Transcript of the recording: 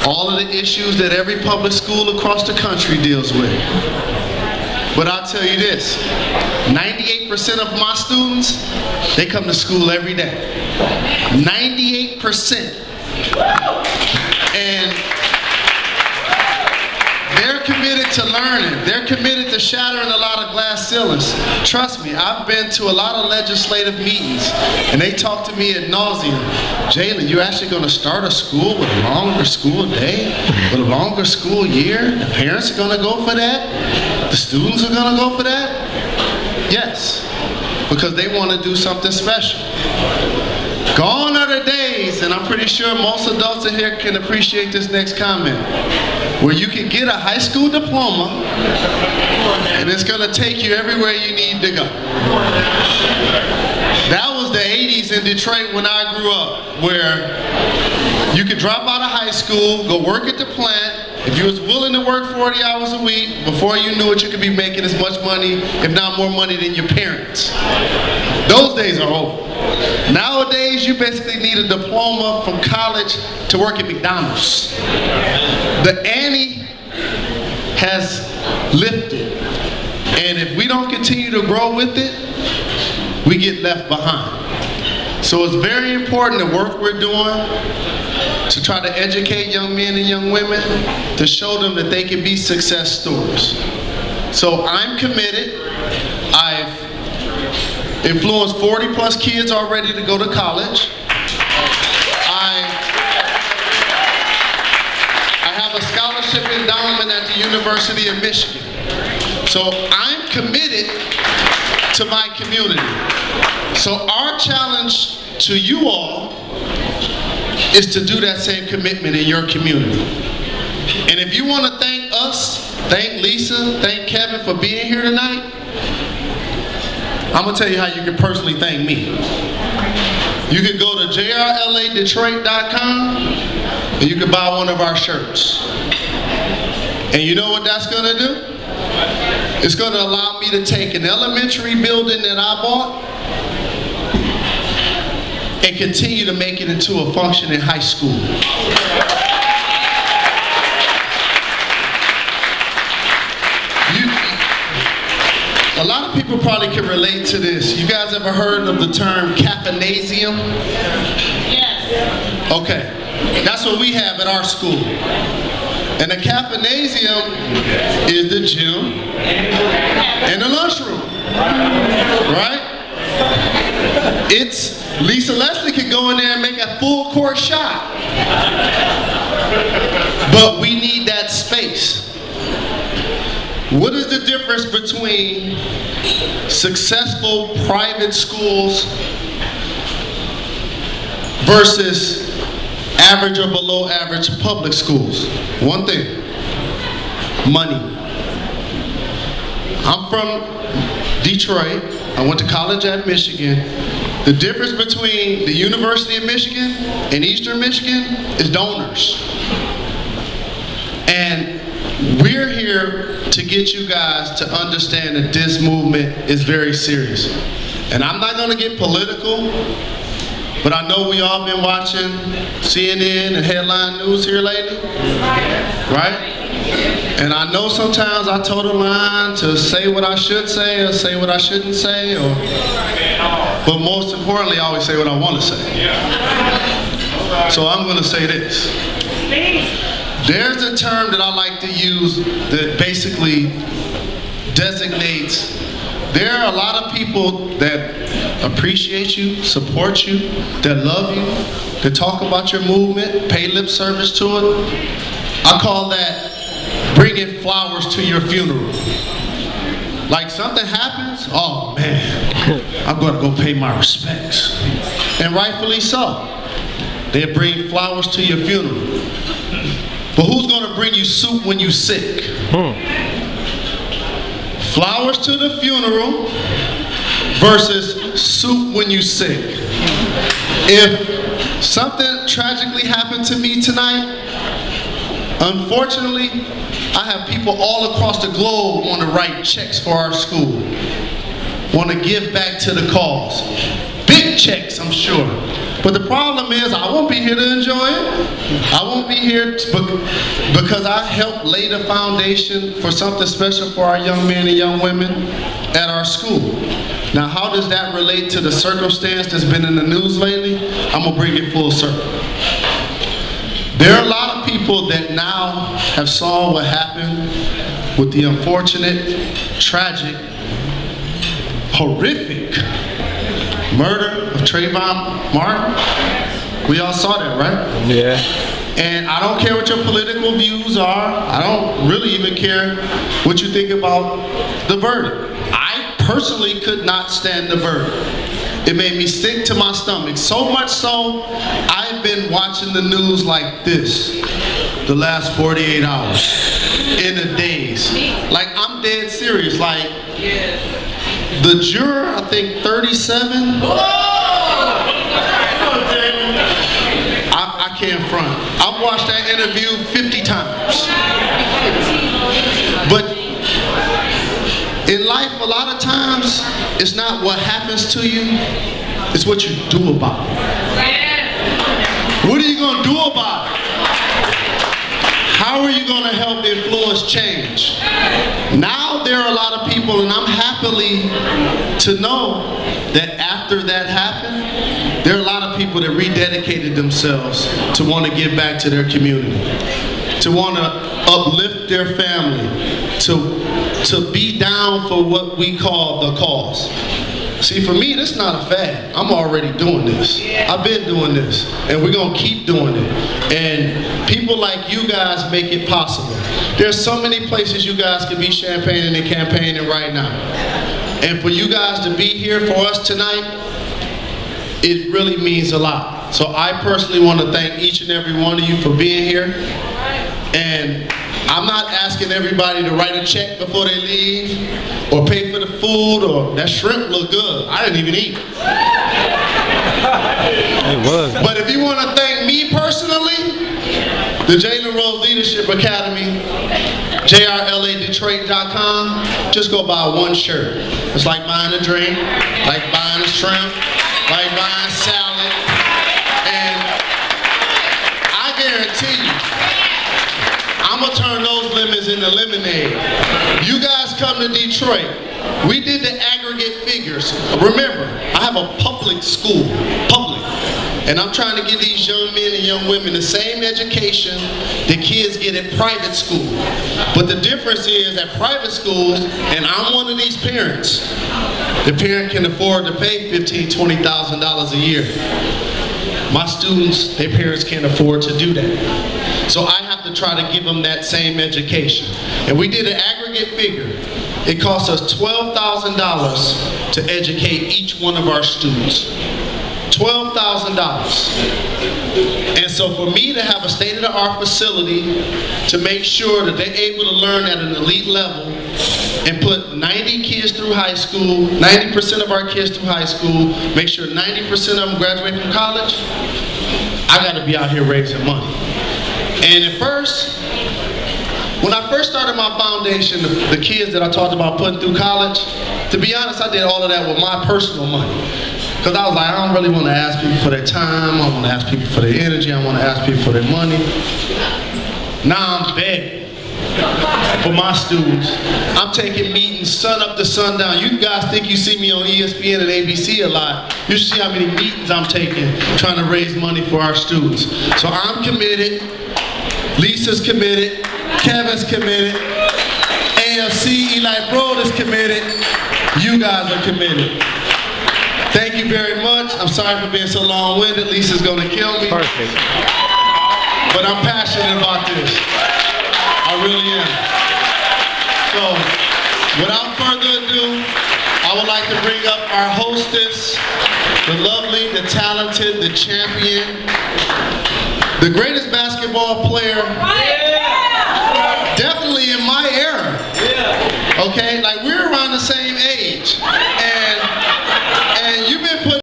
all of the issues that every public school across the country deals with. But I'll tell you this, 98% of my students, they come to school every day. 98%. And they're committed to learning. They're committed to shattering a lot of glass ceilings. Trust me, I've been to a lot of legislative meetings, and they talk to me ad nauseum. Jalen, you're actually going to start a school with a longer school day, with a longer school year? The parents are going to go for that? The students are going to go for that? Yes, because they want to do something special. Gone are the days, and I'm pretty sure most adults in here can appreciate this next comment, where you can get a high school diploma and it's going to take you everywhere you need to go. That was the 80s in Detroit when I grew up, where you could drop out of high school, go work at the plant. If you was willing to work 40 hours a week, before you knew it, you could be making as much money, if not more money, than your parents. Those days are over. Nowadays, you basically need a diploma from college to work at McDonald's. The ante has lifted, and if we don't continue to grow with it, we get left behind. So it's very important the work we're doing to try to educate young men and young women, to show them that they can be success stories. So I'm committed. I've influenced 40 plus kids already to go to college. I have a scholarship endowment at the University of Michigan. So I'm committed to my community. So our challenge to you all is to do that same commitment in your community. And if you want to thank us, thank Lisa, thank Kevin for being here tonight, I'm going to tell you how you can personally thank me. You can go to jrladetroit.com and you can buy one of our shirts. And you know what that's going to do? It's going to allow me to take an elementary building that I bought and continue to make it into a functioning high school. A lot of people probably can relate to this. You guys ever heard of the term caffeinasium? Yes. Okay, that's what we have at our school. And the caffeinasium is the gym and the lunchroom, right? It's, Lisa Leslie could go in there and make a full court shot. But we need that space. What is the difference between successful private schools versus average or below average public schools? One thing, money. I'm from Detroit. I went to college at Michigan. The difference between the University of Michigan and Eastern Michigan is donors. And we're here to get you guys to understand that this movement is very serious. And I'm not going to get political, but I know we all been watching CNN and headline news here lately, right? And I know sometimes I toe the line to say what I should say or say what I shouldn't say, but most importantly, I always say what I want to say. So I'm going to say this. There's a term that I like to use that basically designates, there are a lot of people that appreciate you, support you, that love you, that talk about your movement, pay lip service to it. I call that bringing flowers to your funeral. Like something happens, oh man, I'm going to go pay my respects. And rightfully so. They bring flowers to your funeral. But who's going to bring you soup when you're sick? Flowers to the funeral versus soup when you're sick. If something tragically happened to me tonight, unfortunately, I have people all across the globe want to write checks for our school, want to give back to the cause. Big checks, I'm sure. But the problem is, I won't be here to enjoy it. I won't be here because I helped lay the foundation for something special for our young men and young women at our school. Now, how does that relate to the circumstance that's been in the news lately? I'm gonna bring it full circle. There are a lot of people that now have saw what happened with the unfortunate, tragic, horrific murder of Trayvon Martin. We all saw that, right? Yeah. And I don't care what your political views are. I don't really even care what you think about the verdict. I personally could not stand the verdict. It made me sick to my stomach. So much so, I've been watching the news like this the last 48 hours, in the days. Like, I'm dead serious. Like, the juror, I think 37. I can't front. I've watched that interview 50 times. But in life, a lot of times, it's not what happens to you, it's what you do about it. What are you going to do about it? How are you going to help influence change? Now there are a lot of people, and I'm happily to know that after that happened, there are a lot of people that rededicated themselves to want to give back to their community, to want to uplift their family, to be down for what we call the cause. See, for me, this is not a fad. I'm already doing this. I've been doing this, and we're going to keep doing it. And people like you guys make it possible. There's so many places you guys can be champagning and campaigning right now. And for you guys to be here for us tonight, it really means a lot. So I personally want to thank each and every one of you for being here. And I'm not asking everybody to write a check before they leave or pay for the food, or that shrimp look good. I didn't even eat. It was. But if you want to thank me personally, the Jalen Leadership Academy, JRLADetroit.com, just go buy one shirt. It's like buying a drink, like buying a shrimp, like buying salad, and I guarantee you, I'm gonna turn those lemons into lemonade. You guys come to Detroit. We did the aggregate figures. Remember, I have a public school, and I'm trying to give these young men and young women the same education the kids get at private school. But the difference is at private schools, and I'm one of these parents, the parent can afford to pay $15,000, $20,000 a year. My students, their parents can't afford to do that. So I have to try to give them that same education. And we did an aggregate figure. It costs us $12,000 to educate each one of our students. $12,000. And so for me to have a state-of-the-art facility to make sure that they're able to learn at an elite level and put 90 kids through high school, 90% of our kids through high school, make sure 90% of them graduate from college, I gotta be out here raising money. And at first, when I first started my foundation, the kids that I talked about putting through college, to be honest, I did all of that with my personal money. Because I was like, I don't really want to ask people for their time, I want to ask people for their energy, I want to ask people for their money. Now I'm begging for my students. I'm taking meetings sun up to sundown. You guys think you see me on ESPN and ABC a lot. You should see how many meetings I'm taking trying to raise money for our students. So I'm committed, Lisa's committed, Kevin's committed, AFC, Eli Broad is committed, you guys are committed. Thank you very much. I'm sorry for being so long-winded. Lisa's gonna kill me. Perfect. But I'm passionate about this. I really am. So, without further ado, I would like to bring up our hostess, the lovely, the talented, the champion, the greatest basketball player, definitely in my era. Okay, like we're around the same age. And